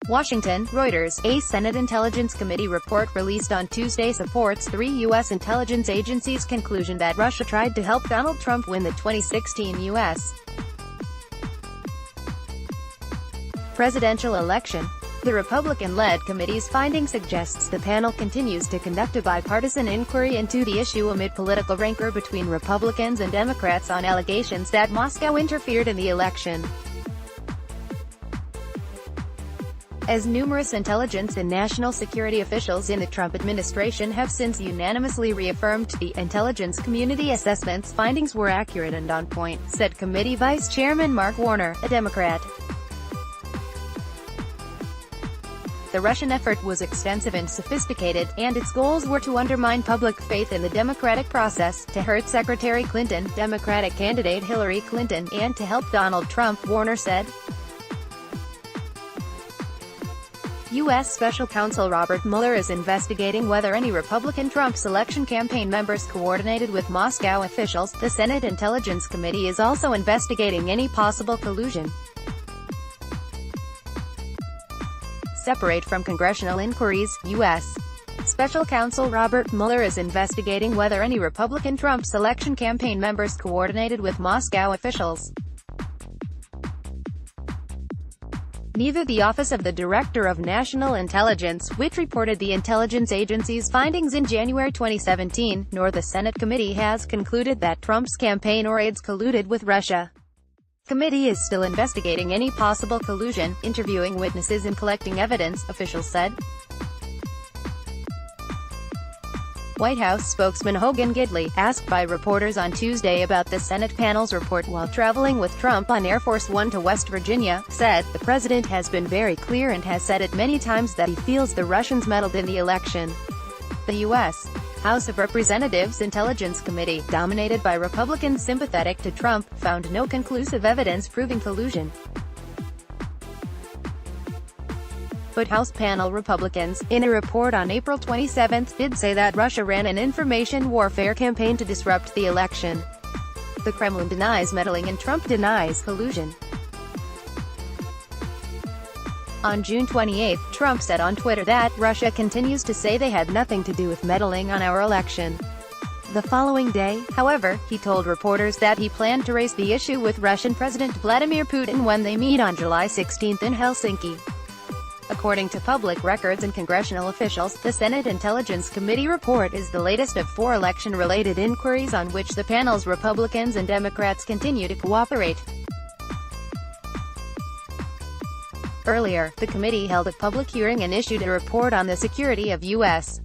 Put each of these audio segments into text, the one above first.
Washington, Reuters. A Senate Intelligence Committee report released on Tuesday supports three U.S. intelligence agencies' conclusion that Russia tried to help Donald Trump win the 2016 U.S. presidential election. The Republican-led committee's finding suggests the panel continues to conduct a bipartisan inquiry into the issue amid political rancor between Republicans and Democrats on allegations that Moscow interfered in the election. As numerous intelligence and national security officials in the Trump administration have since unanimously reaffirmed, the intelligence community assessment's findings were accurate and on point, said committee Vice Chairman Mark Warner, a Democrat. The Russian effort was extensive and sophisticated, and its goals were to undermine public faith in the democratic process, to hurt Secretary Clinton, Democratic candidate Hillary Clinton, and to help Donald Trump, Warner said. U.S. Special Counsel Robert Mueller is investigating whether any Republican Trump's election campaign members coordinated with Moscow officials. The Senate Intelligence Committee is also investigating any possible collusion. Separate from congressional inquiries, U.S. Special Counsel Robert Mueller is investigating whether any Republican Trump's election campaign members coordinated with Moscow officials. Neither the Office of the Director of National Intelligence, which reported the intelligence agency's findings in January 2017, nor the Senate committee has concluded that Trump's campaign or aides colluded with Russia. The committee is still investigating any possible collusion, interviewing witnesses and collecting evidence, officials said. White House spokesman Hogan Gidley, asked by reporters on Tuesday about the Senate panel's report while traveling with Trump on Air Force One to West Virginia, said, "The president has been very clear and has said it many times that he feels the Russians meddled in the election." The U.S. House of Representatives Intelligence Committee, dominated by Republicans sympathetic to Trump, found no conclusive evidence proving collusion. But House panel Republicans, in a report on April 27, did say that Russia ran an information warfare campaign to disrupt the election. The Kremlin denies meddling and Trump denies collusion. On June 28, Trump said on Twitter that Russia continues to say they had nothing to do with meddling on our election. The following day, however, he told reporters that he planned to raise the issue with Russian President Vladimir Putin when they meet on July 16 in Helsinki. According to public records and congressional officials, the Senate Intelligence Committee report is the latest of four election-related inquiries on which the panel's Republicans and Democrats continue to cooperate. Earlier, the committee held a public hearing and issued a report on the security of U.S.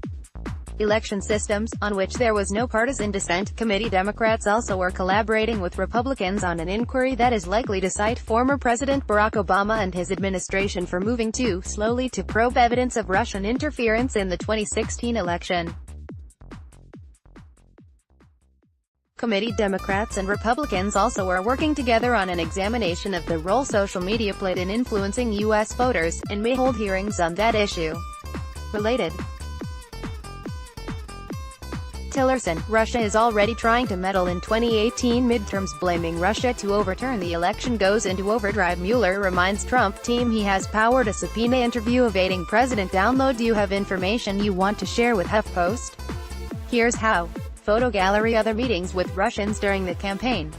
election systems, on which there was no partisan dissent. Committee Democrats also are collaborating with Republicans on an inquiry that is likely to cite former President Barack Obama and his administration for moving too slowly to probe evidence of Russian interference in the 2016 election. Committee Democrats and Republicans also are working together on an examination of the role social media played in influencing U.S. voters, and may hold hearings on that issue. Related. Tillerson, Russia is already trying to meddle in 2018 midterms. Blaming Russia to overturn the election goes into overdrive. Mueller reminds Trump team he has power to subpoena interview evading president. Download. Do you have information you want to share with HuffPost? Here's how. Photo gallery. Other meetings with Russians during the campaign.